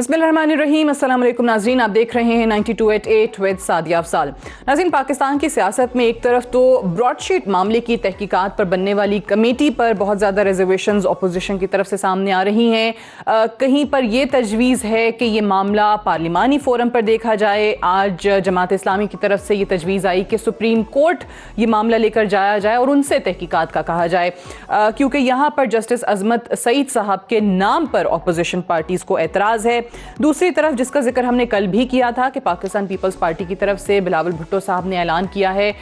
बिस्मिल्लाहिर्रहमानिर्रहीम। अस्सलाम वालेकुम नाज़रीन, आप देख रहे हैं 92.8 विद सादिया अफसाल। नाज़रीन, पाकिस्तान की सियासत में एक तरफ तो ब्रॉडशीट मामले की तहकीकात पर बनने वाली कमेटी पर बहुत ज़्यादा रिजर्वेशंस अपोजिशन की तरफ से सामने आ रही हैं। कहीं पर यह तजवीज़ है कि ये मामला पार्लिमानी फोरम पर देखा जाए। आज जमात इस्लामी की तरफ से ये तजवीज़ आई कि सुप्रीम कोर्ट ये मामला लेकर जाया जाए और उनसे तहकीकात का कहा जाए, क्योंकि यहाँ पर जस्टिस अजमत सईद साहब के नाम पर अपोजिशन पार्टीज़ को एतराज़ है। दूसरी तरफ, जिसका जिक्र हमने कल भी किया था कि पाकिस्तान पीपल्स पार्टी की तरफ से बिलावल भुट्टो साहब ने ऐलान किया है,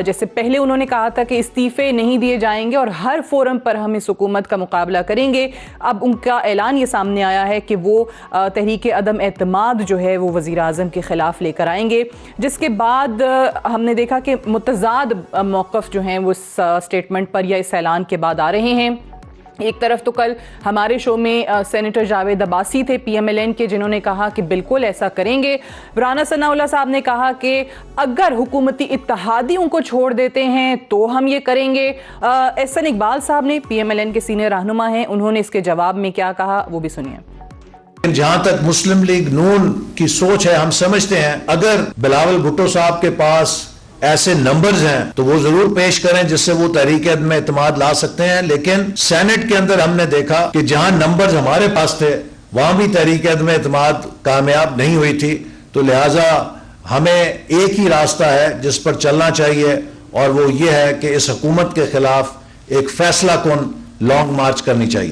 जैसे पहले उन्होंने कहा था कि इस्तीफे नहीं दिए जाएंगे और हर फोरम पर हम इस हुकूमत का मुकाबला करेंगे। अब उनका ऐलान ये सामने आया है कि वो तहरीक अदम एतमाद जो है वो वज़ीर आज़म के ख़िलाफ़ लेकर आएंगे, जिसके बाद हमने देखा कि मुतज़ाद मौक़िफ़ जो हैं वो इस स्टेटमेंट पर या इस ऐलान के बाद आ रहे हैं। एक तरफ तो कल हमारे शो में सेनेटर जावेद अब्बासी थे PMLN के, जिन्होंने कहा कि बिल्कुल ऐसा करेंगे। राना सनाउल्लाह साहब ने कहा कि अगर हुकूमती इत्तेहादियों को छोड़ देते हैं तो हम ये करेंगे। एहसन इकबाल साहब ने PMLN के सीनियर रहनुमा हैं, उन्होंने इसके जवाब में क्या कहा वो भी सुनिए। जहां तक मुस्लिम लीग नून की सोच है, हम समझते हैं अगर बिलावल भुट्टो साहब के पास ऐसे नंबर्स हैं तो वो जरूर पेश करें जिससे वो तहरीक अदम एतमाद ला सकते हैं। लेकिन सेनेट के अंदर हमने देखा कि जहां नंबर्स हमारे पास थे वहां भी तहरीक अदम एतमाद कामयाब नहीं हुई थी। तो लिहाजा हमें एक ही रास्ता है जिस पर चलना चाहिए और वो ये है कि इस हुकूमत के खिलाफ एक फैसला कुन लॉन्ग मार्च करनी चाहिए।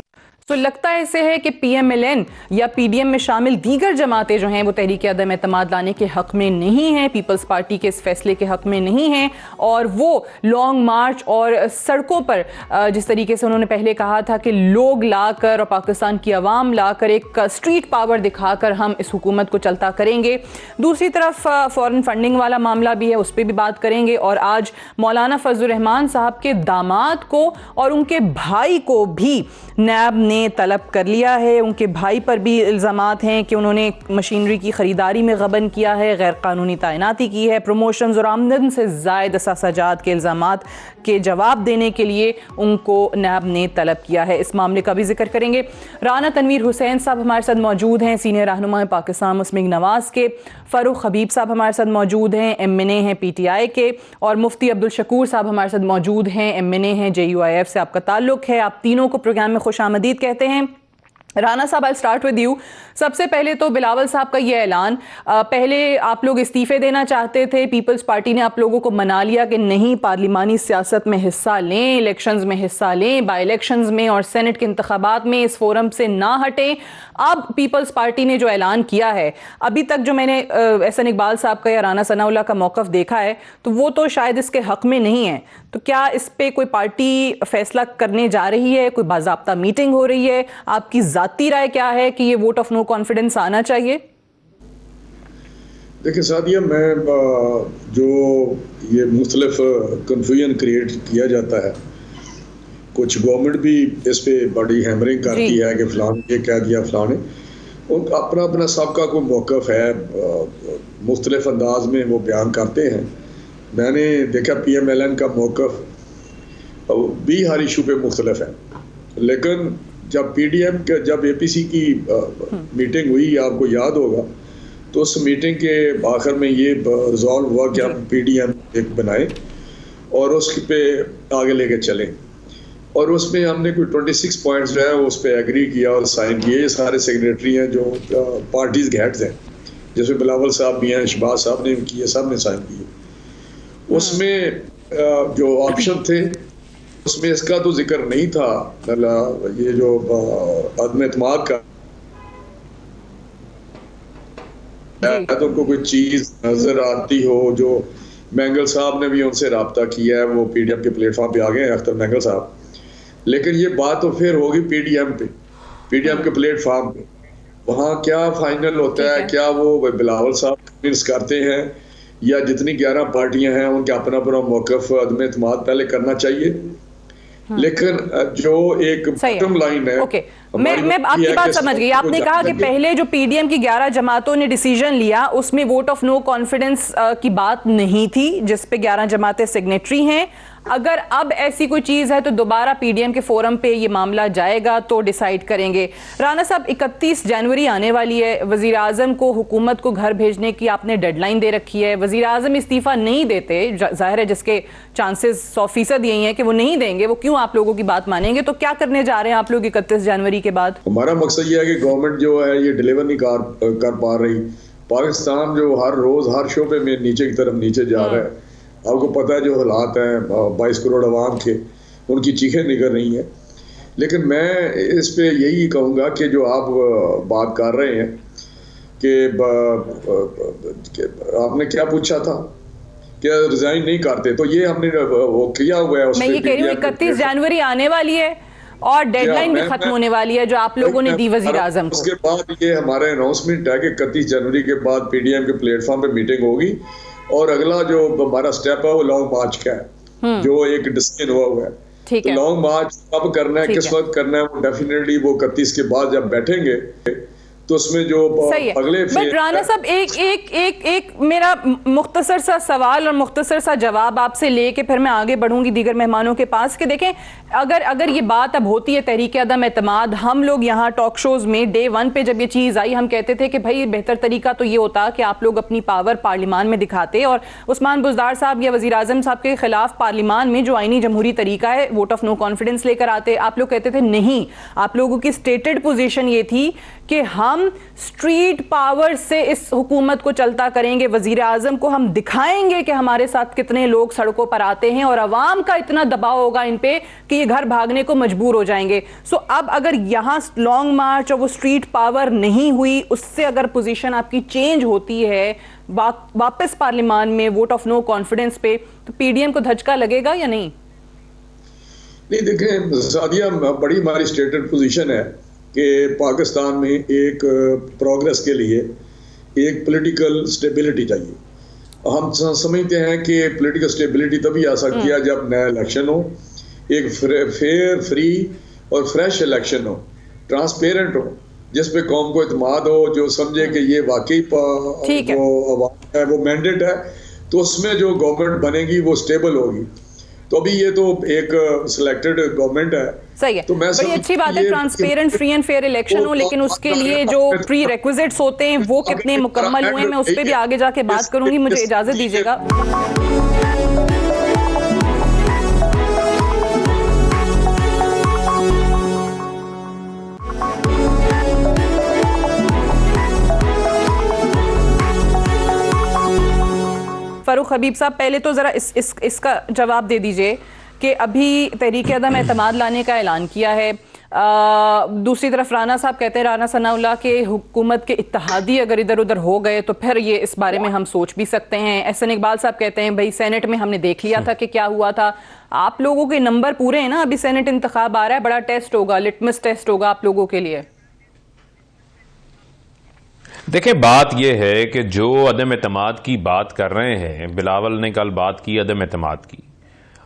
तो लगता ऐसे है कि PMLN या PDM में शामिल दीगर जमातें जो हैं वो तहरीक अदम एतमाद लाने के हक में नहीं हैं, पीपल्स पार्टी के इस फैसले के हक में नहीं हैं, और वो लॉन्ग मार्च और सड़कों पर जिस तरीके से उन्होंने पहले कहा था कि लोग लाकर और पाकिस्तान की आवाम लाकर एक स्ट्रीट पावर दिखाकर हम इस हुकूमत को चलता करेंगे। दूसरी तरफ फॉरेन फंडिंग वाला मामला भी है, उस पर भी बात करेंगे। और आज मौलाना फजलुर रहमान साहब के दामाद को और उनके भाई को भी नैब ने तलब कर लिया है। उनके भाई पर भी इल्ज़ामात हैं कि उन्होंने मशीनरी की ख़रीदारी में गबन किया है, गैर कानूनी तैनाती की है, प्रमोशंस और आमदन से ज़ायद असासाजात के इल्ज़ामात के जवाब देने के लिए उनको नैब ने तलब किया है। इस मामले का भी जिक्र करेंगे। राना तनवीर हुसैन साहब हमारे साथ मौजूद हैं, सीनियर रहनुमा पाकिस्तान मुस्लिम लीग नवाज़ के। फ़ारूक हबीब साहब हमारे साथ मौजूद हैं, MNA हैं PTI के। और मुफ्ती अब्दुल शकूर साहब हमारे साथ मौजूद हैं, MNA हैं, JUIF से आपका ताल्लुक़ है। आप तीनों को प्रोग्राम में खुश आमदीद कहते हैं। राना साहब, आई स्टार्ट विद यू। सबसे पहले तो बिलावल साहब का ये ऐलान, पहले आप लोग इस्तीफे देना चाहते थे, पीपल्स पार्टी ने आप लोगों को मना लिया कि नहीं, पार्लिमानी सियासत में हिस्सा लें, इलेक्शंस में हिस्सा लें, बाई इलेक्शंस में और सेनेट के इंतखाबात में इस फोरम से ना हटें। अब पीपल्स पार्टी ने जो ऐलान किया है, अभी तक जो मैंने एहसन इकबाल साहब का या राना सनाउल्लाह का मौक़िफ़ देखा है तो वो तो शायद इसके हक़ में नहीं है। तो क्या इस पर कोई पार्टी फैसला करने जा रही है, कोई बाज़ाब्ता मीटिंग हो रही है? आपकी ज़ाती राय क्या है कि ये वोट ऑफ नो कॉन्फिडेंस आना चाहिए? देखिए सादिया, मैं जो ये मुख्तलिफ कन्फ्यूजन क्रिएट किया जाता है, कुछ गवर्नमेंट भी इस पे बड़ी हैमरिंग करती है कि फलान ये कह दिया फलान ने, उनका अपना अपना सबका कोई मौक़िफ़ है, मुख्तलिफ अंदाज में वो बयान करते हैं। मैंने देखा PMLN का मौक़िफ़ भी हर इशू पे मुख्तलिफ है, लेकिन जब PDM के जब APC की मीटिंग हुई, आपको याद होगा, तो उस मीटिंग के आखिर में ये रिजॉल्व हुआ कि हम PDM एक बनाएं और उस पे आगे लेके चलें। और उसमें हमने कोई 26 पॉइंट्स जो है उस पर एग्री किया और साइन किए। ये सारे सेक्रेटरी हैं जो पार्टीज़ के हेड्स हैं, जैसे बिलावल साहब भी हैं, शहबाज साहब ने भी किए, सब ने साइन किए। उसमें जो ऑप्शन थे उसमें इसका तो जिक्र नहीं था, ये जो अदम एतमाद का तो उनको कोई चीज़ नज़र आती हो। जो मैंगल साहब ने भी उनसे रब्ता किया है, वो PDM के प्लेटफॉर्म पे आ गए हैं, अख्तर मैंगल साहब। लेकिन ये बात तो फिर होगी PDM के प्लेटफॉर्म पे, वहाँ क्या फाइनल होता है, क्या वो बिलावल साहब कन्विंस करते हैं या जितनी 11 पार्टियां हैं उनके अपना अपना मौक़िफ़ अदम एतमाद पहले करना चाहिए। लेकिन जो एक बॉटम लाइन है, ओके, मैं आपकी बात समझ गई। आपने कहा कि पहले जो PDM की 11 जमातों ने डिसीजन लिया उसमें वोट ऑफ नो कॉन्फिडेंस की बात नहीं थी, जिस पे 11 जमातें सिग्नेटरी हैं। अगर अब ऐसी कोई चीज है तो दोबारा पीडीएम के फोरम पे ये मामला जाएगा तो डिसाइड करेंगे। राना साहब, 31 जनवरी आने वाली है, वजीर आजम को, हुकूमत को घर भेजने की आपने डेडलाइन दे रखी है। वजीर आजम इस्तीफा नहीं देते, जाहिर है जिसके चांसेस 100% यही है कि वो नहीं देंगे, वो क्यों आप लोगों की बात मानेंगे? तो क्या करने जा रहे हैं आप लोग 31 जनवरी के बाद? हमारा मकसद ये है कि गवर्नमेंट जो है ये डिलीवर नहीं कर पा रही। पाकिस्तान जो हर रोज हर शोबे में नीचे की तरफ नीचे जा रहा है। आपको पता है जो हालात हैं 22 करोड़ अवाम के, उनकी चीखें निकल रही हैं। लेकिन मैं इस पे यही कहूँगा कि जो आप बात कर रहे हैं कि आपने क्या पूछा था कि रिजाइन नहीं करते, तो ये हमने वो किया हुआ है। मैं ये कह रही हूँ 31 जनवरी आने वाली है और डेडलाइन भी खत्म होने वाली है जो आप लोगों ने दी वजीर आजम को। उसके बाद ये हमारा अनाउंसमेंट है कि 31 जनवरी के बाद पीडीएम के प्लेटफॉर्म पे मीटिंग होगी और अगला जो हमारा स्टेप है वो लॉन्ग मार्च का है, जो एक डिसीजन हुआ है। तो लॉन्ग मार्च कब करना है, किस वक्त करना है, वो डेफिनेटली वो 31 के बाद जब बैठेंगे तो उसमें जो अगले बट राना साहब एक मेरा मुख्तसर सा सवाल और मुख्तसर सा जवाब आपसे लेके फिर मैं आगे बढ़ूंगी दीगर मेहमानों के पास कि देखें, अगर ये बात अब होती है तहरीक अदम एतमाद, हम लोग यहाँ टॉक शोज में डे 1 पे जब ये चीज़ आई हम कहते थे कि भाई बेहतर तरीका तो ये होता कि आप लोग अपनी पावर पार्लियामान में दिखाते और उस्मान बुज़दार साहब या वज़ीर आज़म साहब के खिलाफ पार्लियामान में जो आईनी जमहूरी तरीका है वोट ऑफ नो कॉन्फिडेंस लेकर आते। आप लोग कहते थे नहीं, आप लोगों की स्टेटेड पोजीशन ये थी कि हम स्ट्रीट पावर से इस हुकूमत को चलता करेंगे, वजीर आजम को हम दिखाएंगे कि हमारे साथ कितने लोग सड़कों पर आते हैं और अवाम का इतना दबाव होगा इन पे कि ये घर भागने को मजबूर हो जाएंगे। सो अब अगर यहां लॉन्ग मार्च और वो स्ट्रीट पावर नहीं हुई, उससे अगर पोजीशन आपकी चेंज होती है वापस पार्लियामान में वोट ऑफ नो कॉन्फिडेंस पे, तो पीडीएम को धचका लगेगा या नहीं? नहीं, देखें सादिया, बड़ी हमारी स्टेटेड पोजीशन है कि पाकिस्तान में एक प्रोग्रेस के लिए एक पॉलिटिकल स्टेबिलिटी चाहिए। हम समझते हैं कि पॉलिटिकल स्टेबिलिटी तभी आ सकती है जब नया इलेक्शन हो, एक फेयर, फ्री और फ्रेश इलेक्शन हो, ट्रांसपेरेंट हो, जिस पे कौम को इत्मीनान हो, जो समझे कि ये वाकई जो अवाम है वो मैंडेट है, तो उसमें जो गवर्नमेंट बनेगी वो स्टेबल होगी। तो अभी ये तो एक सिलेक्टेड गवर्नमेंट है, सही है, तो बड़ी अच्छी बात है transparent, free and fair election हो, लेकिन उसके लिए जो प्री रिक्विजिट्स होते हैं वो कितने मुकम्मल हुए, मैं उस पर भी आगे जाके बात करूंगी। मुझे इजाजत दीजिएगा। फारूक हबीब साहब, पहले तो जरा इसका जवाब दे दीजिए कि अभी तहरीक अदम एतमाद लाने का ऐलान किया है, दूसरी तरफ राना साहब कहते हैं, राना सनाउल्लाह के हुकूमत के इत्तेहादी अगर इधर उधर हो गए तो फिर ये इस बारे में हम सोच भी सकते हैं। एहसन इकबाल साहब कहते हैं भाई सेनेट में हमने देख लिया था कि क्या हुआ था, आप लोगों के नंबर पूरे हैं ना, अभी सेनेट इंतखाब आ रहा है, बड़ा टेस्ट होगा, लिटमस टेस्ट होगा आप लोगों के लिए। देखिए, बात यह है कि जो अदम एतमाद की बात कर रहे हैं, बिलावल ने कल बात की अदम एतमाद की,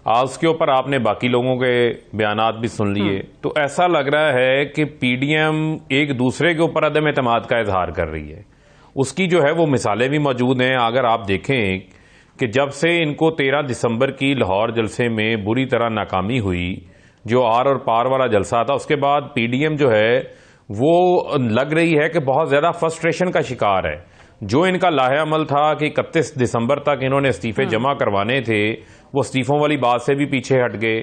आज उसके ऊपर आपने बाकी लोगों के बयानात भी सुन लिए, तो ऐसा लग रहा है कि पीडीएम एक दूसरे के ऊपर अदम एतमाद का इजहार कर रही है। उसकी जो है वो मिसालें भी मौजूद हैं। अगर आप देखें कि जब से इनको 13 दिसंबर की लाहौर जलसे में बुरी तरह नाकामी हुई, जो आर और पार वाला जलसा था, उसके बाद पीडीएम जो है वो लग रही है कि बहुत ज़्यादा फ्रस्ट्रेशन का शिकार है। जो इनका लाहे अमल था कि 31 दिसंबर तक इन्होंने इस्तीफे जमा करवाने थे, वो इस्तीफों वाली बात से भी पीछे हट गए।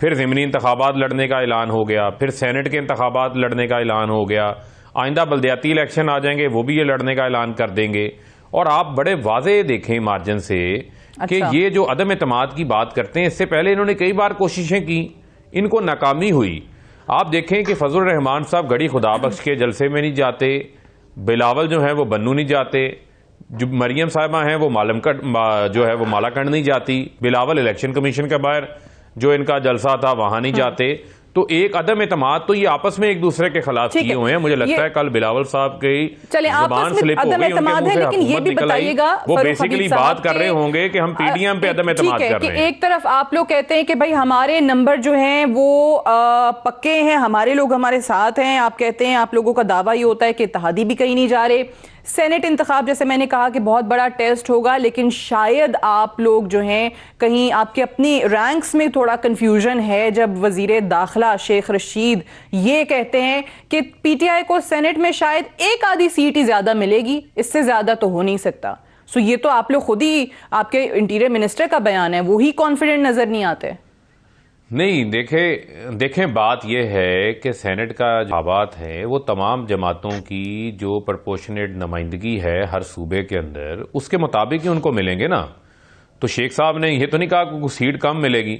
फिर ज़िमनी इंतखाबात लड़ने का ऐलान हो गया, फिर सेनेट के इंतखाबात लड़ने का ऐलान हो गया, आइंदा बल्दियाती इलेक्शन आ जाएंगे, वो भी ये लड़ने का ऐलान कर देंगे। और आप बड़े वाज़े देखें मार्जिन से कि ये जो अदम एतमाद की बात करते हैं, इससे पहले इन्होंने कई बार कोशिशें की, इनको नाकामी हुई। आप देखें कि फजल रहमान साहब गड़ी खुदाबख्श के जलसे में नहीं जाते, बिलावल जो है वो बन्नू नहीं जाते, जो मरियम साहिबा हैं वो जो है वो मालाकंड नहीं जाती, बिलावल इलेक्शन कमीशन के बाहर जो इनका जलसा था वहां नहीं जाते। तो एक अदम एतमाद तो ये आपस में एक दूसरे के खिलाफ किए हुए हैं। मुझे लगता है कल बिलावल साहब की जुबान स्लिप हो गई, उनके मुंह से हुकूमत निकल आई, वो बेसिकली बात कर रहे होंगे कि हम पीडीएम पे अदम एतमाद कर रहे हैं। एक तरफ आप लोग कहते हैं कि भाई हमारे नंबर जो हैं वो पक्के हैं, हमारे लोग हमारे साथ हैं, आप कहते हैं, आप लोगों का दावा ये होता है कि इत्तेहादी भी कहीं नहीं जा रहे। सेनेट इंतखाब जैसे मैंने कहा कि बहुत बड़ा टेस्ट होगा, लेकिन शायद आप लोग जो हैं कहीं आपके अपनी रैंक्स में थोड़ा कंफ्यूजन है जब वजीर दाखिला शेख रशीद ये कहते हैं कि पीटीआई को सेनेट में शायद एक आधी सीट ही ज्यादा मिलेगी, इससे ज्यादा तो हो नहीं सकता। सो ये तो आप लोग खुद ही, आपके इंटीरियर मिनिस्टर का बयान है, वो ही कॉन्फिडेंट नजर नहीं आते। नहीं, देखें बात यह है कि सेनेट का जो बात है वो तमाम जमातों की जो प्रपोर्शनेट नुमाइंदगी है हर सूबे के अंदर, उसके मुताबिक ही उनको मिलेंगे ना। तो शेख साहब ने ये तो नहीं कहा कि कुछ सीट कम मिलेगी।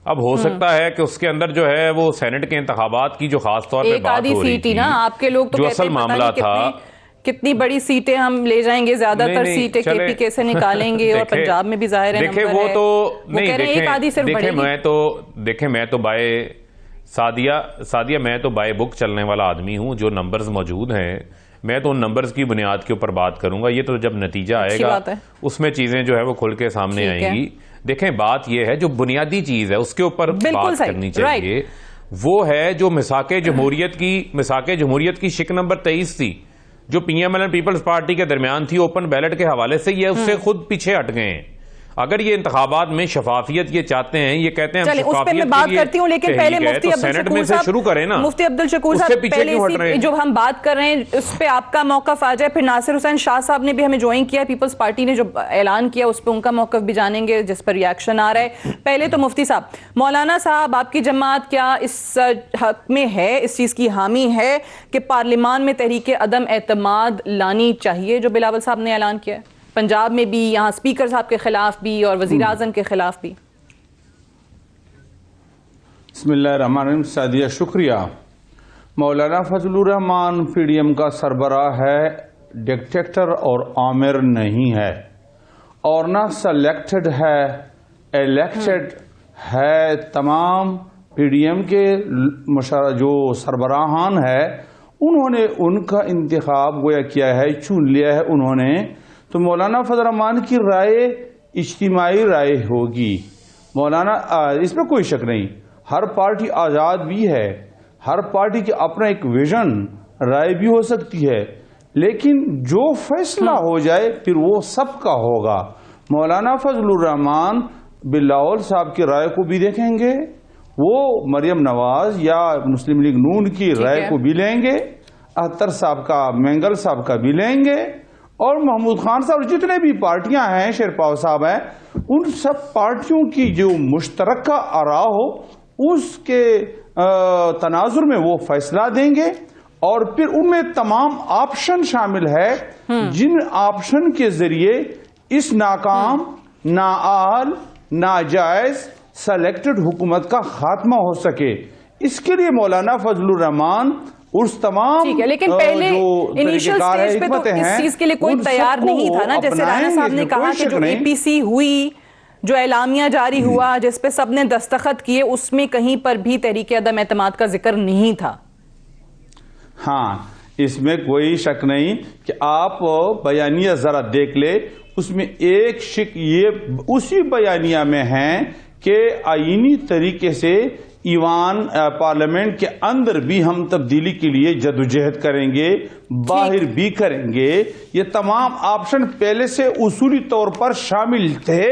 अब हो सकता है कि उसके अंदर जो है वो सेनेट के इंतखाबात की जो खास तौर पे बात हो रही थी, ना आपके लोग तो जो असल मामला था, कितनी बड़ी सीटें हम ले जाएंगे, ज्यादातर सीटें केपीके से निकालेंगे और पंजाब में भी जाहिर है देखें वो तो नहीं, देखें मैं तो बाय सादिया मैं तो बाय बुक चलने वाला आदमी हूं। जो नंबर्स मौजूद हैं मैं तो उन नंबर्स की बुनियाद के ऊपर बात करूंगा। ये तो जब नतीजा आएगा उसमें चीजें जो है वो खुल के सामने आएंगी। देखें बात यह है जो बुनियादी चीज है उसके ऊपर बात करनी चाहिए, वो है जो मिसाके जमहूरियत की शिक नंबर 23 थी जो पीएमएल पीपल्स पार्टी के दरमियान थी ओपन बैलेट के हवाले से, ये उससे खुद पीछे हट गए हैं। अगर ये इंतखाबात में शफाफियत ये चाहते हैं, ये कहते हैं हम उस पे मैं बात करती हूं, लेकिन पहले मुफ्ती अब्दुल शकूर साहब शुरू करें ना। मुफ्ती अब्दुल शकूर साहब पहले जो हम बात कर रहे हैं उस पे आपका मौकफ आ जाए, फिर नासिर हुसैन शाह साहब ने भी हमें ज्वाइन किया, पीपल्स पार्टी ने जो ऐलान किया उस पर उनका मौकफ भी जानेंगे जिस पर रिएक्शन आ रहा है। पहले तो मुफ्ती साहब, मौलाना साहब आपकी जमात क्या इस हक में है, इस चीज की हामी है कि पार्लियामान में तहरीक अदम एतमाद लानी चाहिए जो बिलावल साहब ने ऐलान किया है, पंजाब में भी, यहाँ स्पीकर साहब के खिलाफ भी और वजीर आजम के खिलाफ भी? बिस्मिल्लाहिर्रहमानिर्रहीम। सादिया शुक्रिया। मौलाना फजलुर रहमान पीडीएम का सरबराह है, डिक्टेटर और आमिर नहीं है, और ना सेलेक्टेड है, इलेक्टेड है। तमाम पीडीएम के जो सरबराहान है उन्होंने उनका इंतखाब गोया किया है, चुन लिया है उन्होंने। तो मौलाना फजल रहमान की राय इज्तिमाई राय होगी। मौलाना इसमें कोई शक नहीं, हर पार्टी आज़ाद भी है, हर पार्टी के अपना एक विजन राय भी हो सकती है, लेकिन जो फैसला हो जाए फिर वो सबका होगा। मौलाना फजलुर रहमान बिलावल साहब की राय को भी देखेंगे, वो मरियम नवाज या मुस्लिम लीग नून की राय को भी लेंगे, अख्तर साहब का, मेंगल साहब का भी लेंगे, और महमूद खान साहब, जितने भी पार्टियां हैं, शेरपाव साहब हैं, उन सब पार्टियों की जो मुश्तरका आरा हो उसके तनाजुर में वो फैसला देंगे। और फिर उनमें तमाम ऑप्शन शामिल है जिन ऑप्शन के जरिए इस नाकाम, नाआल, नाजायज सेलेक्टेड हुकूमत का खात्मा हो सके। इसके लिए मौलाना फजलुर रहमान उस तमाम ठीक है, लेकिन पहले इनिशियल स्टेज पे तो इस चीज के लिए कोई तैयार नहीं था ना। जैसे राणा साहब ने कहा कि जो एपीसी हुई, जो एलामिया जारी हुआ जिस पे सबने दस्तखत किए, उसमें कहीं पर भी तहरीक अदम एतमाद का जिक्र नहीं था। हाँ, इसमें कोई शक नहीं कि आप बयानिया जरा देख ले, उसमें एक शिक ये उसी बयानिया में है कि आईनी तरीके से ईवान पार्लियामेंट के अंदर भी हम तब्दीली के लिए जदोजहद करेंगे, बाहर भी करेंगे। ये तमाम ऑप्शन पहले से उसूली तौर पर शामिल थे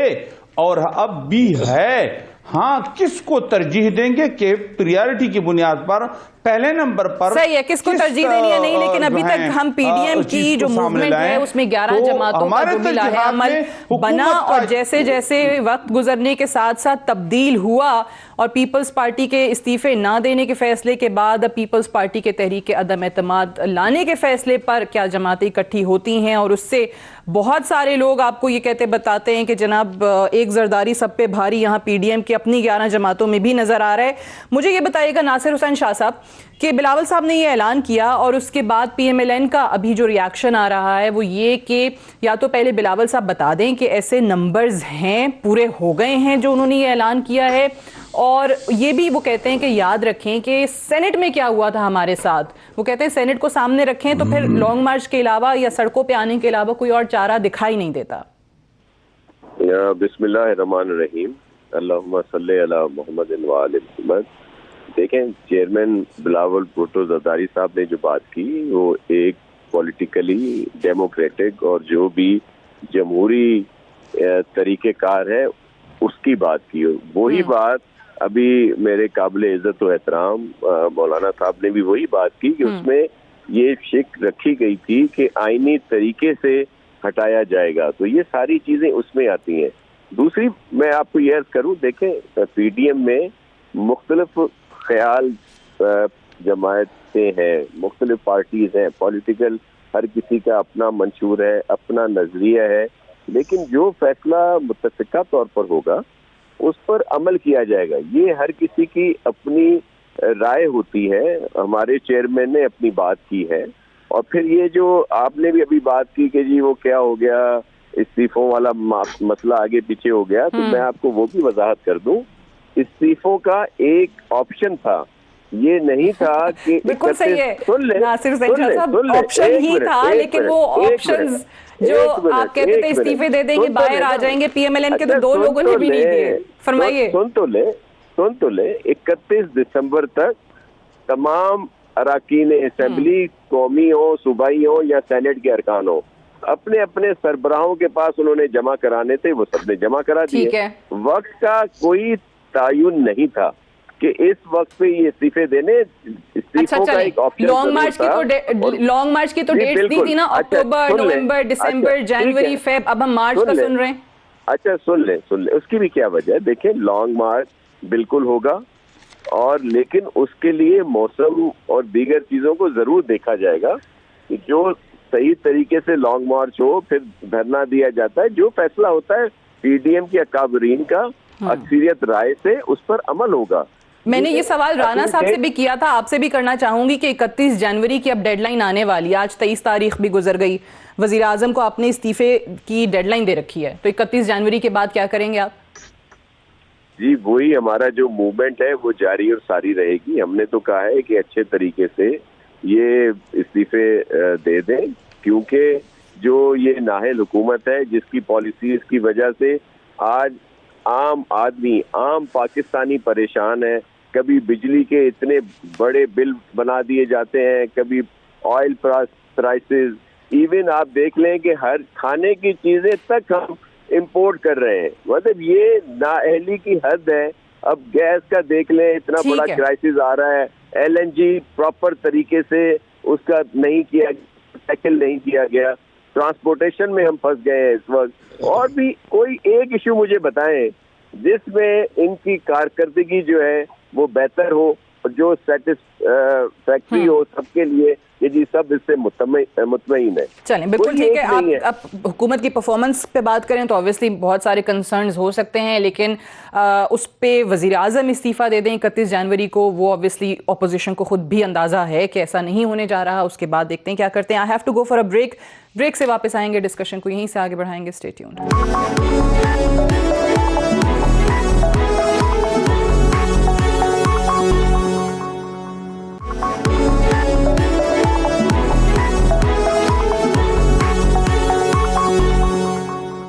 और अब भी है। हाँ, किसको तरजीह देंगे कि प्रायोरिटी की बुनियाद पर पहले नंबर पर सही है, किसको तरजीह देनी है नहीं, लेकिन अभी तक हम पीडीएम की जो मूवमेंट है उसमें 11 जमातों का जो मिला है अमल बना, और जैसे जैसे वक्त गुजरने के साथ साथ तब्दील हुआ और पीपल्स पार्टी के इस्तीफे ना देने के फैसले के बाद अब पीपल्स पार्टी के तहरीक अदम एतमाद लाने के फैसले पर क्या जमातें इकट्ठी होती हैं, और उससे बहुत सारे लोग आपको ये कहते बताते हैं कि जनाब एक जरदारी सब पे भारी यहाँ पीडीएम की अपनी 11 जमातों में भी नजर आ रहा है। मुझे ये बताइएगा नासिर हुसैन शाह साहब कि बिलावल साहब ने ये ऐलान किया और उसके बाद पीएमएलएन का अभी जो रिएक्शन आ रहा है वो ये कि या तो पहले बिलावल साहब बता दें कि ऐसे नंबर्स हैं, पूरे हो गए हैं जो उन्होंने ये ऐलान किया है, और ये भी वो कहते हैं कि याद रखें कि सेनेट में क्या हुआ था हमारे साथ। वो कहते हैं सेनेट को सामने रखें तो फिर लॉन्ग मार्च के अलावा या सड़कों पे आने के अलावा कोई और चारा दिखाई नहीं देता। बिस्मिल्लाहिर्रहमानिर्रहीम, अल्लाहुम्मा सल्ली अला मुहम्मद व आले मुहम्मद। देखें, चेयरमैन बिलावल भुट्टो जरदारी साहब ने जो बात की वो एक पॉलिटिकली डेमोक्रेटिक और जो भी जमहूरी तरीक़ेकार है उसकी बात की। वही बात अभी मेरे काबिल इज्जत व एहतराम मौलाना साहब ने भी वही बात की कि उसमें ये शिक रखी गई थी कि आईनी तरीके से हटाया जाएगा, तो ये सारी चीजें उसमें आती हैं। दूसरी मैं आपको यह करूं, देखें पीडीएम में मुख्तलिफ ख्याल जमायतें हैं, मुख्तलिफ पार्टीज हैं, पॉलिटिकल हर किसी का अपना मंशूर है, अपना नजरिया है, लेकिन जो फैसला मुत्तफ़िका तौर पर होगा उस पर अमल किया जाएगा। ये हर किसी की अपनी राय होती है। हमारे चेयरमैन ने अपनी बात की है, और फिर ये जो आपने भी अभी बात की कि जी वो क्या हो गया, इस्तीफों वाला मसला आगे पीछे हो गया, तो मैं आपको वो भी वजाहत कर दूं, इस्तीफों का एक ऑप्शन था, ये नहीं था कि बिल्कुल सही है नासिर सैयद साहब, ऑप्शन ही था, लेकिन वो ऑप्शंस जो आप कहते थे इस्तीफे दे देंगे बाहर आ जाएंगे, पीएमएलएन के तो 2 लोगों ने भी नहीं दिए। फरमाइए। सुन तो ले 31 दिसंबर तक तमाम अरकान असेंबली, कौमी हो, सूबाई हो या सेनेट के अरकान हो, अपने अपने सरबराहों के पास उन्होंने जमा कराने थे, वो सबने जमा करा दिए। वक्त का कोई तायुन नहीं था कि इस वक्त पे ये इस्तीफे देने, इस्तीफों का एक ऑप्शन लॉन्ग मार्च की तो डेट दी थी ना, अक्टूबर, नवंबर, दिसंबर, जनवरी, फेब, अब हम मार्च का सुन रहे हैं। अच्छा सुन ले, उसकी भी क्या वजह है। देखें, लॉन्ग मार्च बिल्कुल होगा, और लेकिन उसके लिए मौसम और दीगर चीजों को जरूर देखा जाएगा कि जो सही तरीके से लॉन्ग मार्च हो, फिर धरना दिया जाता है, जो फैसला होता है पीडीएम की अकाबरीन का अक्सरियत राय से उस पर अमल होगा। मैंने ये सवाल राना साहब से भी किया था, आपसे भी करना चाहूंगी कि 31 जनवरी की अब डेडलाइन आने वाली है, आज 23 तारीख भी गुजर गई, वजीर आजम को आपने इस्तीफे की डेडलाइन दे रखी है, तो 31 जनवरी के बाद क्या करेंगे आप? जी वही हमारा जो मूवमेंट है वो जारी और सारी रहेगी। हमने तो कहा है कि अच्छे तरीके से ये इस्तीफे दे दें, क्योंकि जो ये नाहल हुकूमत है जिसकी पॉलिसीज की वजह से आज आम आदमी, आम पाकिस्तानी परेशान है। कभी बिजली के इतने बड़े बिल बना दिए जाते हैं, कभी ऑयल प्राइसेस, इवन आप देख लें कि हर खाने की चीजें तक हम इंपोर्ट कर रहे हैं। मतलब ये नाअहली की हद है। अब गैस का देख लें, इतना बड़ा क्राइसिस आ रहा है, एलएनजी प्रॉपर तरीके से उसका नहीं किया, टैकल नहीं किया गया, ट्रांसपोर्टेशन में हम फंस गए हैं इस वक्त। और भी कोई एक इशू मुझे बताएं जिसमें इनकी कारकर्दगी जो है वो बेहतर हो, जो सेटिस्फैक्ट्री हो सबके लिए, ये जी सब इससे मुतमईन है। चलें, बिल्कुल ठीक है। आप हुकूमत की परफॉर्मेंस पे बात करें तो ऑब्वियसली बहुत सारे कंसर्न्स हो सकते हैं, लेकिन उस पे वजीर आजम इस्तीफा दे दें 31 जनवरी को, वो ऑब्वियसली अपोजिशन को खुद भी अंदाजा है कि ऐसा नहीं होने जा रहा। उसके बाद देखते हैं क्या करते हैं। I have to go for a break से वापस आएंगे, डिस्कशन को यहीं से आगे बढ़ाएंगे। Stay tuned.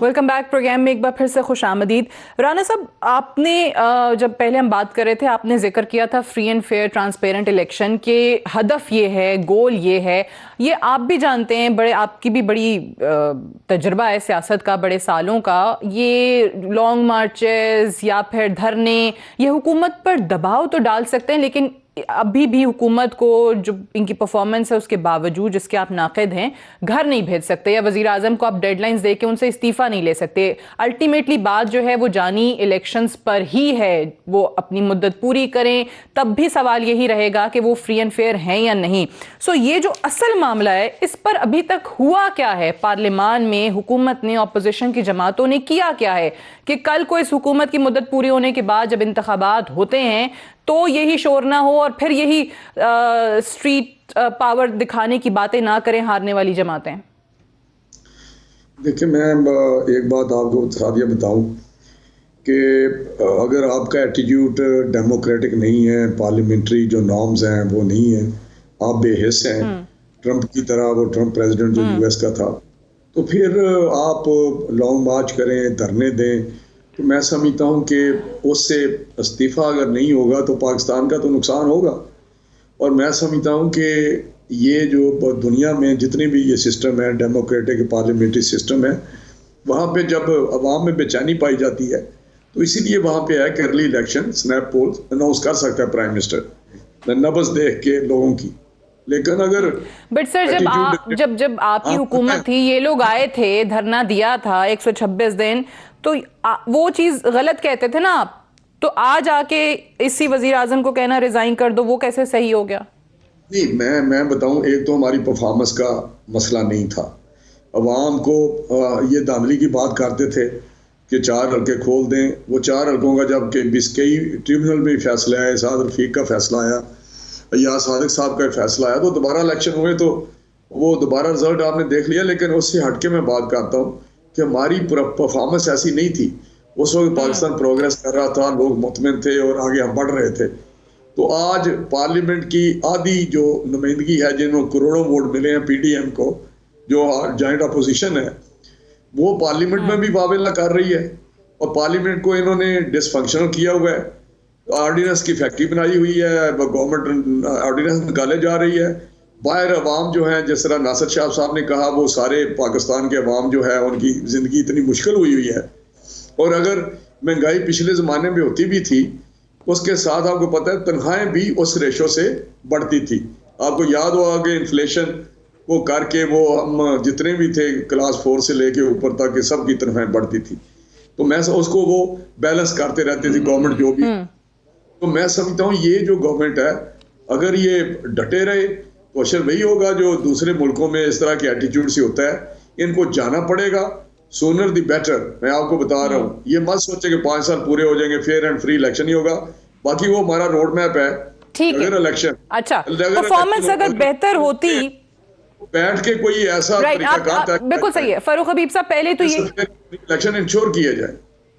Welcome back. Programme में एक बार फिर से खुश आमदीद। राना साहब, आपने जब पहले हम बात कर रहे थे, आपने जिक्र किया था free and fair transparent election के हदफ ये है, गोल ये है। ये आप भी जानते हैं, बड़े आपकी भी बड़ी तजर्बा है सियासत का, बड़े सालों का। ये लॉन्ग मार्चेस या फिर धरने ये हुकूमत पर दबाव तो डाल सकते हैं, लेकिन अभी भी हुकूमत को जो इनकी परफॉर्मेंस है उसके बावजूद, जिसके आप नाक़िद हैं, घर नहीं भेज सकते, या वज़ीर आज़म को आप डेडलाइंस दे के उनसे इस्तीफ़ा नहीं ले सकते। अल्टीमेटली बात जो है वो जानी इलेक्शंस पर ही है। वो अपनी मुद्दत पूरी करें, तब भी सवाल यही रहेगा कि वो फ्री एंड फेयर हैं या नहीं। सो ये जो असल मामला है, इस पर अभी तक हुआ क्या है? पार्लियामान में हुकूमत ने, अपोजिशन की जमातों ने किया क्या है कि कल को इस हुकूमत की मुद्दत पूरी होने के बाद जब इंतखाबात होते हैं तो यही शोर ना हो और फिर यही स्ट्रीट पावर दिखाने की बातें ना करें हारने वाली जमातें? देखिए, मैं एक बात आपको सादिया बताऊं कि अगर आपका एटीट्यूड डेमोक्रेटिक नहीं है, पार्लियामेंट्री जो नॉर्म्स हैं वो नहीं है, आप बेहिस हैं ट्रंप की तरह, वो ट्रंप प्रेसिडेंट जो यूएस का था, तो फिर आप लॉन्ग मार्च करें, धरने दें, तो मैं समझता हूँ कि उससे इस्तीफ़ा अगर नहीं होगा तो पाकिस्तान का तो नुकसान होगा। और मैं समझता हूँ कि ये जो दुनिया में जितने भी ये सिस्टम है, डेमोक्रेटिक पार्लियामेंट्री सिस्टम है, वहाँ पे जब अवाम में बेचैनी पाई जाती है तो इसीलिए वहाँ पे है कि early election snap polls announce कर सकता है प्राइम मिनिस्टर नब्ज देख के लोगों की। लेकिन अगर बट सर जब आपकी हुकूमत थी, ये लोग आए थे, धरना दिया था 126 दिन, तो वो चीज गलत कहते थे ना आप, तो आज आके इसी वजीर आजम को कहना रिजाइन कर दो, वो कैसे सही हो गया? नहीं, मैं बताऊं, एक तो हमारी परफॉर्मेंस का मसला नहीं था। अवाम को ये धांधली की बात करते थे कि 4 हल्के खोल दें। वो 4 हल्कों का जब कि बिस्कई ट्रिब्यूनल में फैसला आया, साद रफीक का फैसला आया या सादिक साहब का फैसला आया, तो दोबारा इलेक्शन हुए तो वो दोबारा रिजल्ट आपने देख लिया। लेकिन उससे हटके मैं बात करता हूँ कि हमारी परफॉर्मेंस ऐसी नहीं थी। उस वक्त पाकिस्तान प्रोग्रेस कर रहा था, लोग मुतमिन थे और आगे हम बढ़ रहे थे। तो आज पार्लियामेंट की आधी जो नुमाइंदगी है, जिन्होंने करोड़ों वोट मिले हैं पीडीएम को, जो जॉइंट अपोजिशन है, वो पार्लियामेंट में भी वावेला कर रही है और पार्लियामेंट को इन्होंने डिसफंक्शनल किया हुआ है। ऑर्डिनेंस की फैक्ट्री बनाई हुई है, गवर्नमेंट ऑर्डिनेंस निकाले जा रही है। बाहर अवाम जो है, जिस तरह नासिर शाह साहब ने कहा, वो सारे पाकिस्तान के अवाम जो है उनकी जिंदगी इतनी मुश्किल हुई है। और अगर महंगाई पिछले ज़माने में होती भी थी, उसके साथ आपको पता है तनख्वाहें भी उस रेशो से बढ़ती थी। आपको याद होगा कि इन्फ्लेशन वो करके वो हम जितने भी थे क्लास 4 से लेके ऊपर तक के सबकी तनख्वाहें बढ़ती थी। तो मैं उसको वो बैलेंस करते रहते थे गवर्नमेंट जो भी। तो मैं समझता हूँ ये जो गवर्नमेंट है, अगर ये डटे रहे तो अशर वही होगा जो दूसरे मुल्कों में इस तरह के एटीट्यूड से होता है। इनको जाना पड़ेगा, सोनर दी बेटर। मैं आपको बता रहा हूँ, ये मत सोचे कि 5 साल पूरे हो जाएंगे फेयर एंड फ्री इलेक्शन ही होगा। बाकी वो हमारा रोड मैप है। ठीक है, अगर इलेक्शन अच्छा परफॉर्मेंस अगर बेहतर होती, बैठ के कोई ऐसा बिल्कुल सही है फारूक हबीब साहब, पहले तो ये इलेक्शन इंश्योर किया जाए।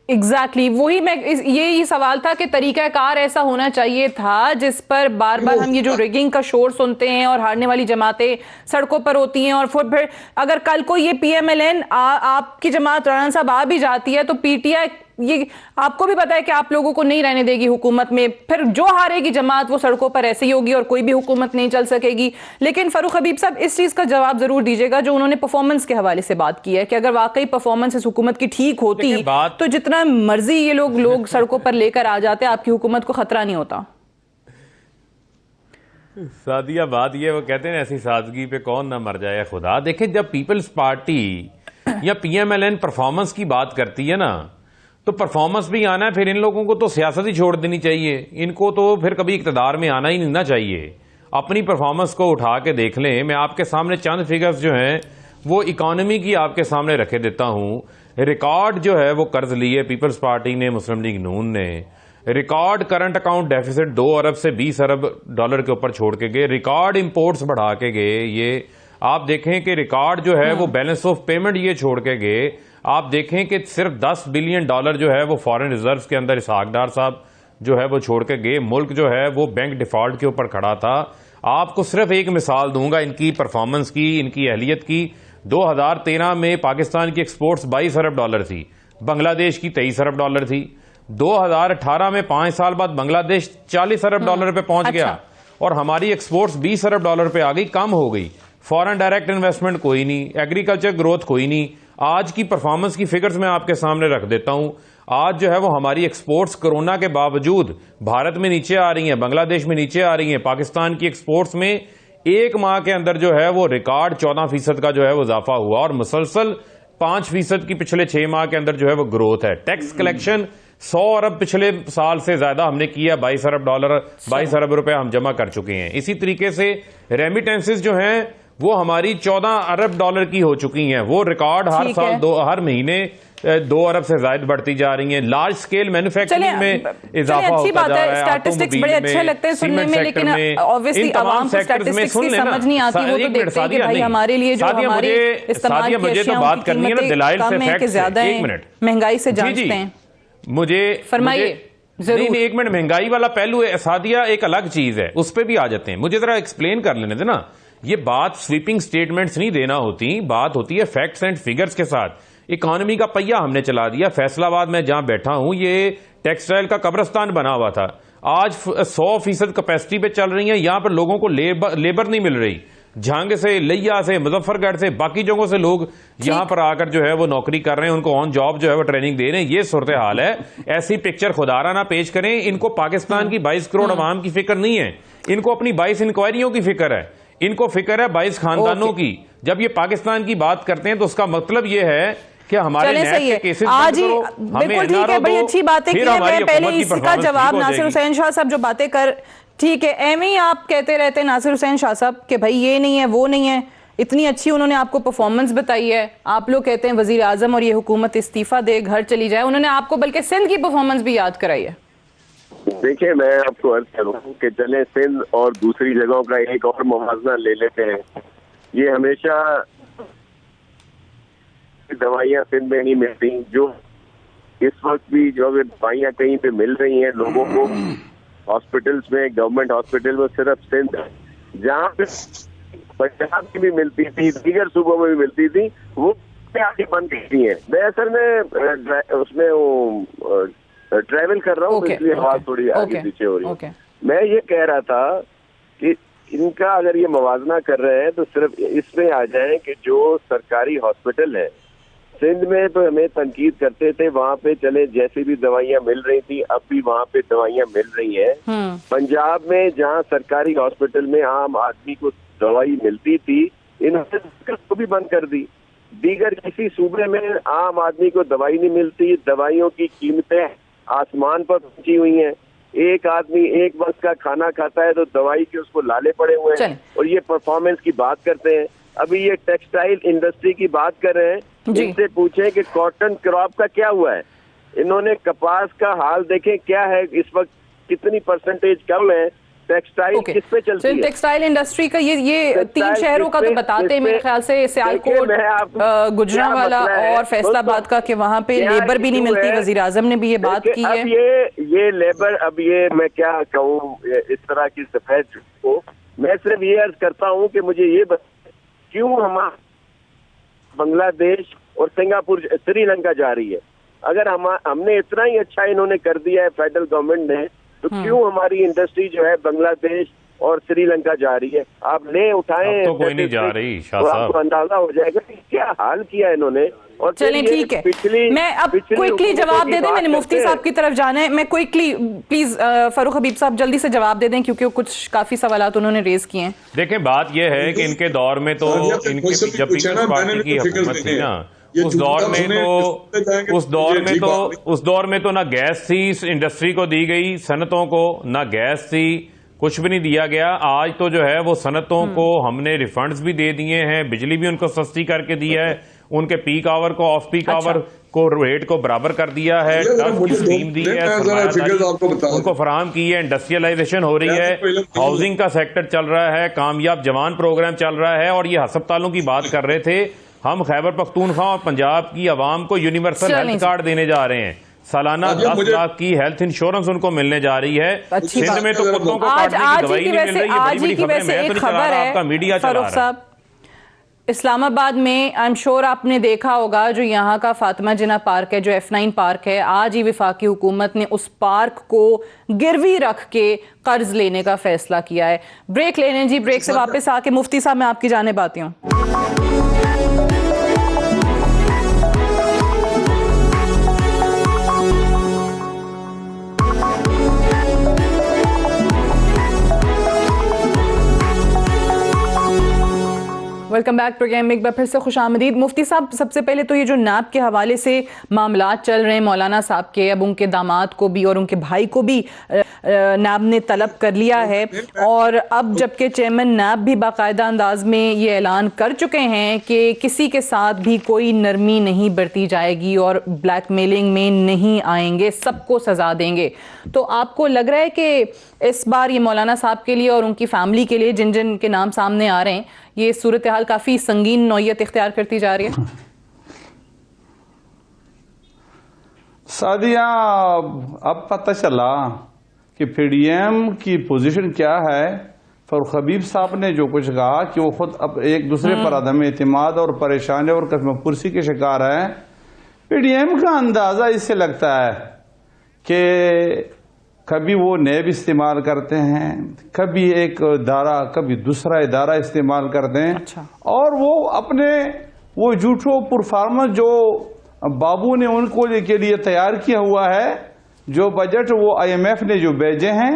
एग्जैक्टली वही मैं ये सवाल था कि तरीकाकार ऐसा होना चाहिए था जिस पर बार बार हम ये जो रिगिंग का शोर सुनते हैं और हारने वाली जमातें सड़कों पर होती हैं, और फिर अगर कल को ये PMLN आपकी जमात राना साहब आ भी जाती है तो PTI, ये आपको भी पता है कि आप लोगों को नहीं रहने देगी हुकूमत में। फिर जो हारेगी जमात वो सड़कों पर ऐसे ही होगी और कोई भी हुकूमत नहीं चल सकेगी। लेकिन फारूक हबीब साहब इस चीज का जवाब जरूर दीजिएगा जो उन्होंने परफॉर्मेंस के हवाले से बात की है कि अगर वाकई परफॉर्मेंस इस हुकूमत की ठीक होती तो जितना मर्जी ये लोग सड़कों पर लेकर आ जाते, आपकी हुकूमत को खतरा नहीं होता। सादिया बात ये, वो कहते हैं ऐसी सादगी पे कौन ना मर जाए खुदा। देखें, जब पीपल्स पार्टी या PMLN परफॉर्मेंस की बात करती है ना, तो परफॉर्मेंस भी आना है। फिर इन लोगों को तो सियासत ही छोड़ देनी चाहिए, इनको तो फिर कभी इक़्तिदार में आना ही नहीं ना चाहिए। अपनी परफॉर्मेंस को उठा के देख लें। मैं आपके सामने चंद फिगर्स जो हैं वो इकॉनमी की आपके सामने रखे देता हूं। रिकॉर्ड जो है वो कर्ज लिए पीपल्स पार्टी ने, मुस्लिम लीग नून ने। रिकॉर्ड करंट अकाउंट डेफिसिट 2 अरब से 20 अरब डॉलर के ऊपर छोड़ के गए। रिकॉर्ड इंपोर्ट्स बढ़ा के गए। ये आप देखें कि रिकॉर्ड जो है वो बैलेंस ऑफ पेमेंट ये छोड़ के गए। आप देखें कि सिर्फ $10 बिलियन जो है वो फॉरेन रिजर्व्स के अंदर इसहाक डार साहब जो है वो छोड़ के गए। मुल्क जो है वो बैंक डिफॉल्ट के ऊपर खड़ा था। आपको सिर्फ एक मिसाल दूंगा इनकी परफॉर्मेंस की, इनकी अहलियत की। 2013 में पाकिस्तान की एक्सपोर्ट्स $22 अरब थी, बांग्लादेश की $23 अरब थी। 2018 में 5 साल बाद बांग्लादेश $40 अरब पे पहुंच गया और हमारी एक्सपोर्ट्स $20 अरब पे आ गई, कम हो गई। फॉरेन डायरेक्ट इन्वेस्टमेंट कोई नहीं, एग्रीकल्चर ग्रोथ कोई नहीं। आज की परफॉर्मेंस की फिगर्स मैं आपके सामने रख देता हूं। आज जो है वो हमारी एक्सपोर्ट्स कोरोना के बावजूद भारत में नीचे आ रही हैं, बांग्लादेश में नीचे आ रही हैं। पाकिस्तान की एक्सपोर्ट्स में एक माह के अंदर जो है वो रिकॉर्ड 14% का जो है वो इजाफा हुआ और मुसलसल 5% की पिछले 6 माह के अंदर जो है वो ग्रोथ है। टैक्स कलेक्शन 100 अरब पिछले साल से ज्यादा हमने किया, $22 अरब रुपए हम जमा कर चुके हैं। इसी तरीके से रेमिटेंसेस जो हैं वो हमारी $14 अरब की हो चुकी हैं। वो रिकॉर्ड हर साल हर महीने 2 अरब से ज्यादा बढ़ती जा रही हैं। लार्ज स्केल मैन्युफैक्चरिंग में इजाफा होता जा रहा है। स्टैटिस्टिक्स बड़े अच्छे लगते हैं सुनने में, लेकिन ऑब्वियसली आवाम को स्टैटिस्टिक्स की समझ नहीं आती। वो तो देखते हैं कि भाई हमारे लिए जो हमारे इस्तेमाल की अशियाओं की कीमतें कम है कि ज्यादा है, महंगाई से जांचते हैं। मुझे फरमाइए। नहीं, एक मिनट, महंगाई वाला पहलू है सादिया, एक अलग चीज है, उस पर भी आ जाते हैं। मुझे जरा एक्सप्लेन कर लेने देना। ये बात स्वीपिंग स्टेटमेंट्स नहीं देना होती, बात होती है फैक्ट्स एंड फिगर्स के साथ। इकोनॉमी का पहिया हमने चला दिया। फैसलाबाद में जहां बैठा हूं ये टेक्सटाइल का कब्रिस्तान बना हुआ था, आज 100% कैपेसिटी पे चल रही है। यहां पर लोगों को लेबर नहीं मिल रही। झांग से, लिया से, मुजफ्फरगढ़ से, बाकी जगहों से लोग यहाँ पर आकर जो है वो नौकरी कर रहे हैं, उनको ऑन जॉब जो है वो ट्रेनिंग दे रहे हैं। ये सूरत हाल है। ऐसी पिक्चर खुदारा ना पेश करें। इनको पाकिस्तान की 22 करोड़ अवाम की फिक्र नहीं है, इनको अपनी 22 इंक्वायरियों की फिक्र है, इनको फिक्र है 22 खानदानों की। जब ये पाकिस्तान की बात करते हैं तो उसका मतलब ये है कि हमारे सही है। केसेस आज ही बिल्कुल ठीक है, बड़ी अच्छी बात है कि मैं पहले इसका जवाब नासिर हुसैन शाह साहब जो बातें कर, ठीक है, एम ही आप कहते रहते हैं नासिर हुसैन शाह साहब कि भाई ये नहीं है वो नहीं है, इतनी अच्छी उन्होंने आपको परफॉर्मेंस बताई है। आप लोग कहते हैं वजीर आजम और ये हुकूमत इस्तीफा दे, घर चली जाए। उन्होंने आपको बल्कि सिंध की परफॉर्मेंस भी याद कराई है। देखिए, मैं आपको अर्ज करूं कि चले सिंध और दूसरी जगहों का एक और मुवाजना ले लेते हैं। ये हमेशा दवाइयाँ सिंध में नहीं मिलती, जो इस वक्त भी जो अगर दवाइयाँ कहीं पे मिल रही हैं लोगों को हॉस्पिटल्स में, गवर्नमेंट हॉस्पिटल में, सिर्फ सिंध, जहाँ पे पंजाब की भी मिलती थी, दीगर सूबों में भी मिलती थी, वो आगे बंद की है। मैं असल में उसमें ट्रैवल कर रहा हूँ, इसलिए आवाज थोड़ी आगे पीछे हो रही है। मैं ये कह रहा था कि इनका अगर ये मवाजना कर रहे हैं तो सिर्फ इसमें आ जाए कि जो सरकारी हॉस्पिटल है सिंध में, तो हमें तनकीद करते थे, वहाँ पे चले जैसी भी दवाइयाँ मिल रही थी, अब भी वहाँ पे दवाइयाँ मिल रही हैं। पंजाब में जहाँ सरकारी हॉस्पिटल में आम आदमी को दवाई मिलती थी, इन्होंने उसको भी बंद कर दी। दीगर किसी सूबे में आम आदमी को दवाई नहीं मिलती, दवाइयों की कीमतें आसमान पर पहुंची हुई हैं। एक आदमी एक वक्त का खाना खाता है तो दवाई के उसको लाले पड़े हुए हैं, और ये परफॉर्मेंस की बात करते हैं। अभी ये टेक्सटाइल इंडस्ट्री की बात कर रहे हैं, इनसे पूछें कि कॉटन क्रॉप का क्या हुआ है। इन्होंने कपास का हाल देखें क्या है, इस वक्त कितनी परसेंटेज कम है, टेक्सटाइल किस पे चलती है। टेक्सटाइल इंडस्ट्री का ये 3 शहरों का तो बताते हैं मेरे ख्याल से, सियालकोट, गुजरांवाला और फैसलाबाद का, कि वहाँ पे लेबर भी नहीं मिलती। वजीर आजम ने भी ये बात की है। ये लेबर, अब ये मैं क्या कहूँ इस तरह की सफेद को, मैं सिर्फ ये अर्ज करता हूँ कि मुझे ये क्यों हमारा बांग्लादेश और सिंगापुर, श्रीलंका जा रही है। अगर हमने इतना ही अच्छा इन्होंने कर दिया है फेडरल गवर्नमेंट ने, तो क्यों हमारी इंडस्ट्री जो है बांग्लादेश और श्रीलंका जा रही है। आप ले उठाएं, तो कोई नहीं जा रही शाह साहब, आपको अंदाजा हो जाएगा कि क्या हाल किया इन्होंने। और चलें ठीक है, मैं अब क्विकली जवाब दे दें, मैंने मुफ्ती साहब की तरफ जाना है। मैं क्विकली प्लीज फारूक हबीब साहब जल्दी से जवाब दे दें, क्योंकि कुछ काफी सवाल उन्होंने रेज किए हैं। देखें, बात यह है कि इनके दौर में तो इनके जब पीपल्स पार्टी की हुकूमत थी ना, उस दौर में तो ना गैस थी इंडस्ट्री को दी गई, सनतों को ना गैस थी, कुछ भी नहीं दिया गया। आज तो जो है वो सनतों को हमने रिफंड्स भी दे दिए हैं, बिजली भी उनको सस्ती करके दी है, उनके पीक आवर को ऑफ पीक आवर को रेट को बराबर कर दिया है, टफ की स्कीम दी है, उनको फराहम की है, इंडस्ट्रियलाइजेशन हो रही है, हाउसिंग का सेक्टर चल रहा है, कामयाब जवान प्रोग्राम चल रहा है। और ये अस्पतालों की बात कर रहे थे, हम खैबर पख्तूनख्वा और पंजाब की आवाम को यूनिवर्सल हेल्थ कार्ड देने जा रहे हैं। सालाना 10 लाख की हेल्थ इंश्योरेंस उनको मिलने जा रही है। सिंध में तो कुत्तों को काटने की दवाई नहीं मिल रही है। बड़ी बड़ी खबरें मैं तो नहीं चला रहा, आपका मीडिया चला रहा है। इस्लामाबाद में आई एम श्योर आपने देखा होगा, जो यहाँ का फातिमा जिन्ना पार्क है, जो F9 पार्क है, आज ही वफाकी हुकूमत ने उस पार्क को गिरवी रख के कर्ज लेने का फैसला किया है। ब्रेक लेने जी, ब्रेक से वापस आके मुफ्ती साहब मैं आपकी जानिब आती हूँ। वेलकम बैक प्रोग्राम में एक बार फिर से खुशामदीद। मुफ्ती साहब, सबसे पहले तो ये जो नैब के हवाले से मामलात चल रहे हैं मौलाना साहब के, अब उनके दामाद को भी और उनके भाई को भी नैब ने तलब कर लिया है, और अब जबकि चेयरमैन नैब भी बाकायदा अंदाज में ये ऐलान कर चुके हैं कि किसी के साथ भी कोई नरमी नहीं बरती जाएगी और ब्लैकमेलिंग में नहीं आएंगे, सबको सजा देंगे। तो आपको लग रहा है कि इस बार ये मौलाना साहब के लिए और उनकी फैमिली के लिए, जिन जिन के नाम सामने आ रहे हैं, ये सूरत हाल काफी संगीन नौयत इख्तियार करती जा रही है? सादिया, अब पता चला कि पीडीएम की पोजीशन क्या है। फारूक हबीब साहब ने जो कुछ कहा कि वो खुद अब एक दूसरे पर अदम एतमाद और परेशानी और कसमपुरसी के शिकार है। पीडीएम का अंदाजा इससे लगता है कि कभी वो नैब इस्तेमाल करते हैं, कभी एक इदारा, कभी दूसरा इदारा इस्तेमाल करते हैं। अच्छा। और वो अपने वो झूठो परफॉर्मेंस जो बाबू ने उनको के लिए तैयार किया हुआ है, जो बजट वो IMF ने जो भेजे हैं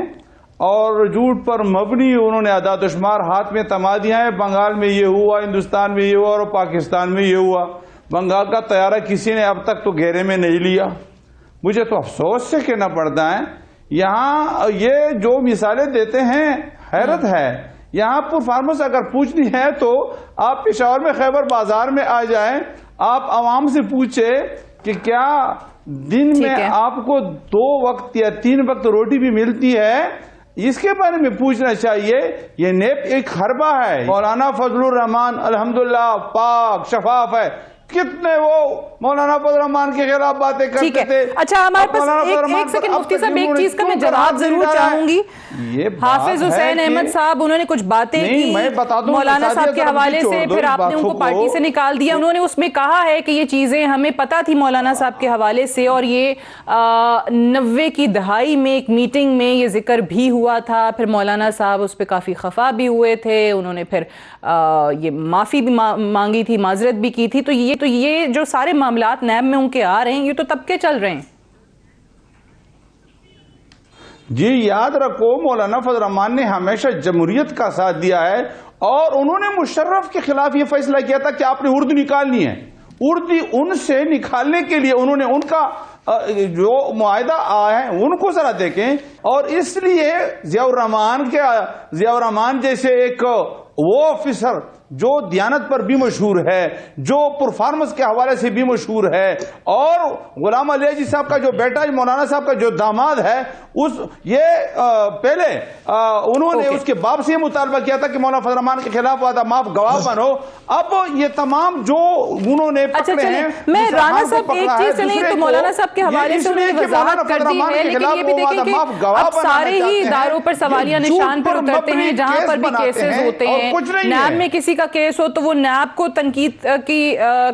और झूठ पर मबनी उन्होंने आदातुशुमार हाथ में थमा दिया है। बंगाल में ये हुआ, हिंदुस्तान में ये हुआ और पाकिस्तान में ये हुआ। बंगाल का तैयारा किसी ने अब तक तो घेरे में नहीं लिया। मुझे तो अफसोस से कहना पड़ता है, यहाँ ये जो मिसालें देते हैं हैरत है। यहाँ परफॉर्मेंस अगर पूछनी है तो आप पेशावर में खैबर बाजार में आ जाएं, आप आवाम से पूछे कि क्या दिन में आपको 2 वक्त या 3 वक्त रोटी भी मिलती है, इसके बारे में पूछना चाहिए। ये नेप एक हरबा है। मौलाना फजलुर रहमान अल्हम्दुलिल्लाह पाक शफाफ है, कितने वो मौलाना फजलुर रहमान के खिलाफ बातें करते थे। अच्छा, हमारे पास एक सेकंड मुफ्ती साहब, एक चीज का मैं जवाब जरूर चाहूंगी। हाफिज हुसैन अहमद साहब उन्होंने कुछ बातें की मौलाना साहब के हवाले से, फिर आपने उनको पार्टी से निकाल दिया। उन्होंने उसमें कहा है कि ये चीजें हमें पता थी मौलाना साहब के हवाले से, और ये 90 की दहाई में एक मीटिंग में ये जिक्र भी हुआ था। फिर मौलाना साहब उस पर काफी खफा भी हुए थे, उन्होंने फिर ये माफी भी मांगी थी, माजरत भी की थी। तो ये जो सारे मामलात नैब में उनके आ रहे हैं, ये तो तब के चल रहे हैं। जी याद रखो, मौलाना फजल रहमान ने हमेशा जमहूरियत का साथ दिया है और उन्होंने मुशर्रफ के खिलाफ यह फैसला किया था कि आपने उर्दू निकालनी है। उर्दू उनसे निकालने के लिए उन्होंने उनका जो मुआहदा आया है उनको जरा देखें। और इसलिए जियाउर रहमान जैसे एक वो ऑफिसर जो दियानत पर भी मशहूर है, जो परफॉर्मेंस के हवाले से भी मशहूर है, और गुलाम अली जी साहब का जो बेटा मौलाना साहब का जो दामाद है, पहले उन्होंने उसके बाप से मुतालबा किया था कि मौलाना फजल रहमान के खिलाफ वादा माफ गवाह बनो। अब ये तमाम जो उन्होंने पकड़े हैं, मैं राना साहब एक चीज से नहीं तो मौलाना साहब के हवाले से उन्होंने वजाहत कर दी है, लेकिन ये भी देखें कि अब सारे ही इदारों पर सवालिया निशान पर उतरते हैं जहां पर भी केसेस होते हैं। नैब में किसी का केस हो तो वो नैब को तनकीद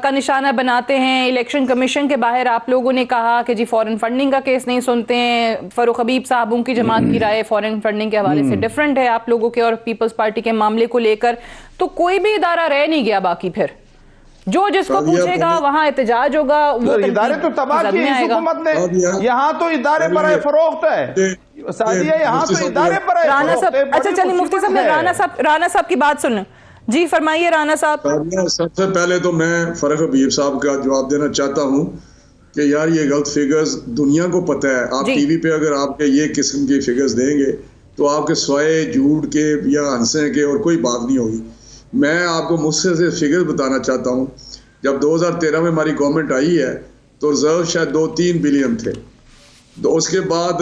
का निशाना बनाते हैं। इलेक्शन कमीशन के बाहर आप लोगों ने कहा कि जी फॉरेन फंडिंग का केस नहीं सुनते हैं। फरूख हबीब साहब उनकी जमात की राय फॉरेन फंडिंग के हवाले से डिफरेंट है आप लोगों के और पीपल्स पार्टी के मामले को लेकर। तो कोई भी इदारा रह नहीं गया बाकी, फिर जो जिसको पूछेगा वहां एहतजाज होगा। वो इदारे तो तबाह किए इस हुकूमत ने, यहाँ तो इदारे पर फरोख्त है सादिया, यहाँ तो इदारे पर राना साहब। अच्छा चलिए मुफ्ती साहब, मैं राना साहब की बात सुन। जी फरमाइए राना साहब। सबसे पहले तो मैं फरूख हबीब साहब का जवाब देना चाहता हूँ कि यार ये गलत फिगर्स दुनिया को पता है। आप टीवी पे अगर आपके ये किस्म की फिगर्स देंगे तो आपके स्वाए झूठ के या हंसे के और कोई बात नहीं होगी। मैं आपको मुझसे से फिगर्स बताना चाहता हूँ। जब 2013 में हमारी गवर्नमेंट आई है तो रिजर्व शायद 2-3 बिलियन थे। तो उसके बाद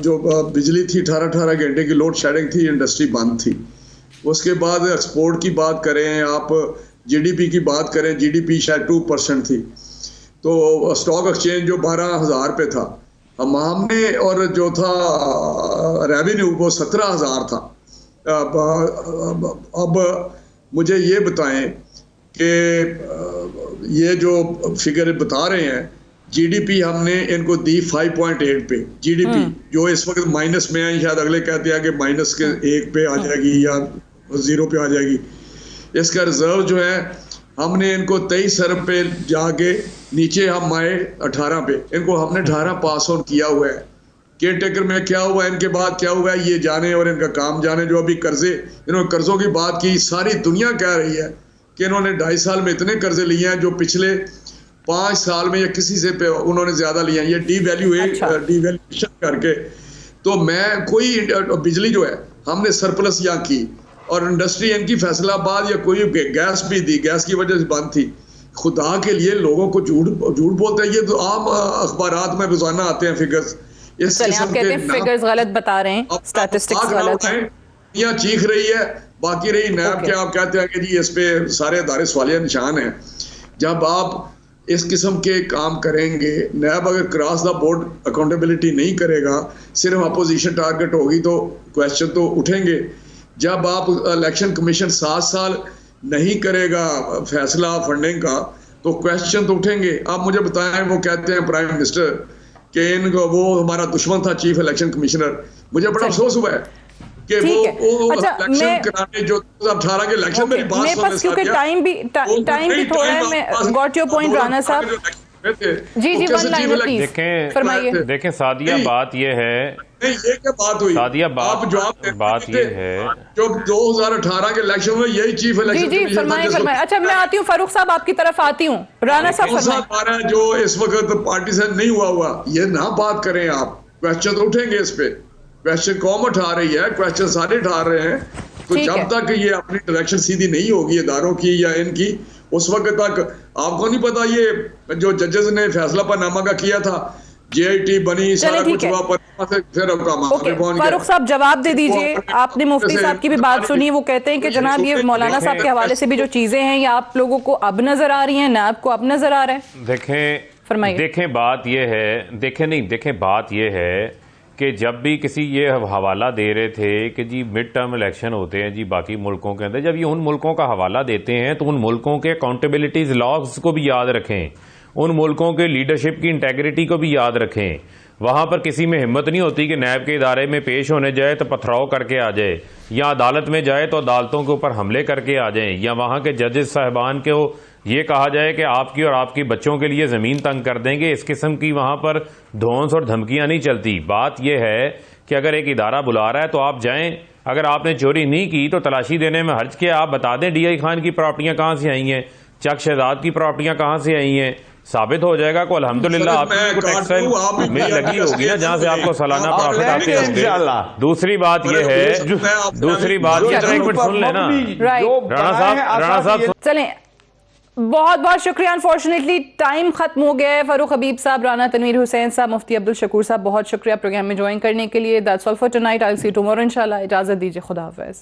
जो बिजली थी 18 घंटे की लोड शेडिंग थी, इंडस्ट्री बंद थी। उसके बाद एक्सपोर्ट की बात करें, आप जीडीपी की बात करें, जीडीपी शायद 2% थी। तो स्टॉक एक्सचेंज जो 12,000 पे था हमने, और जो था रेवेन्यू वो 17,000 था। अब मुझे ये बताएं कि ये जो फिगर बता रहे हैं, जीडीपी हमने इनको दी 5.8 पे। जीडीपी जो इस वक्त माइनस में है, शायद अगले कहते हैं कि माइनस के 1 पे आ जाएगी या 0 पे आ जाएगी। इसका रिजर्व जो है हमने इनको 23 अरब पे जाके नीचे हम आए 18 पे। इनको हमने 18 पास ऑन किया हुआ है। केयर टेकर में क्या हुआ, इनके बाद क्या हुआ है ये जाने और इनका काम जाने। जो अभी इन्होंने कर्जों की बात की, सारी दुनिया कह रही है कि इन्होंने 2.5 साल में इतने कर्जे लिए हैं जो पिछले 5 साल में या किसी से पे उन्होंने ज्यादा लिए हैं। ये डिवैल्यूएशन करके। तो मैं कोई बिजली जो है हमने सरप्लस यहाँ की, और इंडस्ट्री इनकी फैसलाबाद या कोई गैस भी दी, गैस की वजह से बंद थी। खुदा के लिए लोगों को झूठ बोलते हैं। ये तो आम अखबारात में रोजाना आते हैं फिगर्स। इस आप कहते हैं फिगर्स गलत बता रहे हैं, स्टैटिस्टिक्स गलत हैं। यहाँ चीख रही है, बाकी रही नैब के आप कहते हैं कि जी इस पे सारे इदारे सवालिया निशान हैं। जब आप इस किस्म के काम करेंगे, नैब अगर क्रॉस द बोर्ड अकाउंटेबिलिटी नहीं करेगा, सिर्फ अपोजिशन टारगेट होगी तो क्वेश्चन तो उठेंगे। जब आप इलेक्शन कमीशन 7 साल नहीं करेगा फैसला फंडिंग का तो क्वेश्चन तो उठेंगे। आप मुझे बताएं, वो कहते हैं प्राइम मिनिस्टर कि इनको वो हमारा दुश्मन था चीफ इलेक्शन कमिश्नर। मुझे बड़ा अफसोस हुआ है कि ठीक है। वो अच्छा, इलेक्शन कराने जो 2018 के इलेक्शन मेरी बात मेरे पास क्योंकि टाइम भी थोड़ा है, मैं गॉट योर पॉइंट राना साहब। जी जी, वन लाइनर प्लीज फरमाइए। देखें सादिया, बात ये है, नहीं ये क्या बात हुई सादिया, आप जवाब बात ये है जो 2018 के इलेक्शन में यही चीफ जी इलेक्शन जी फरमाइए। अच्छा मैं आती हूँ फारूक साहब, आपकी तरफ आती हूँ। राना साहब कौन सा फरमाइए। हमारा जो इस वक्त पार्टी से नहीं हुआ ये ना बात करें आप। क्वेश्चन तो उठेंगे इस पे, क्वेश्चन कौन उठा रही है, क्वेश्चन सारे उठा रहे हैं। तो ठीक जब है। तक ये अपनी डायरेक्शन सीधी नहीं होगी इदारों की या इनकी, उस वक्त तक आपको नहीं पता ये जो जजेस ने फैसला पनामा का किया था, जेआईटी बनी, सारा कुछ हुआ, पनामा से फिर ओके फारूक साहब जवाब दे दीजिए। आपने मुफ्ती साहब की भी बात सुनी, वो कहते हैं कि जनाब ये मौलाना साहब के हवाले से भी जो चीजें हैं ये आप लोगों को अब नजर आ रही हैं, ना आपको अब नजर आ रहा है। देखें बात ये है, देखें बात ये है कि जब भी किसी ये हवाला दे रहे थे कि जी मिड टर्म इलेक्शन होते हैं जी बाकी मुल्कों के अंदर, जब ये उन मुल्कों का हवाला देते हैं तो उन मुल्कों के अकाउंटेबिलिटीज लॉग्स को भी याद रखें, उन मुल्कों के लीडरशिप की इंटेग्रिटी को भी याद रखें। वहां पर किसी में हिम्मत नहीं होती कि नैब के इदारे में पेश होने जाए तो पथराव करके आ जाए, या अदालत में जाए तो अदालतों के ऊपर हमले करके आ जाए, या वहां के जजेस साहिबान को ये कहा जाए कि आपकी और आपके बच्चों के लिए जमीन तंग कर देंगे। इस किस्म की वहां पर धौंस और धमकियां नहीं चलती। बात यह है कि अगर एक इदारा बुला रहा है तो आप जाएं। अगर आपने चोरी नहीं की तो तलाशी देने में हर्ज के आप बता दें डीआई खान की प्रॉपर्टियां कहां से आई हैं, चक शहजाद की प्रॉपर्टियां कहां से आई हैं, साबित हो जाएगा को अल्हम्दुलिल्लाह आपको टेक्सटाइल में लगी होगी ना जहाँ से आपको सालाना प्रॉफिट आते होंगे। दूसरी बात ये है, दूसरी बात ये, एक मिनट सुन लेना राणा साहब। चलें, बहुत बहुत शुक्रिया। अनफॉर्चुनेटली टाइम खत्म हो गया है। फारूक हबीब साहब, राना तनवीर हुसैन साहब, मुफ्ती अब्दुल शकूर साहब, बहुत शुक्रिया प्रोग्राम में ज्वाइन करने के लिए। That's all for tonight. I will see you tomorrow इंशाल्लाह। इजाजत दीजिए, खुदा हाफिज।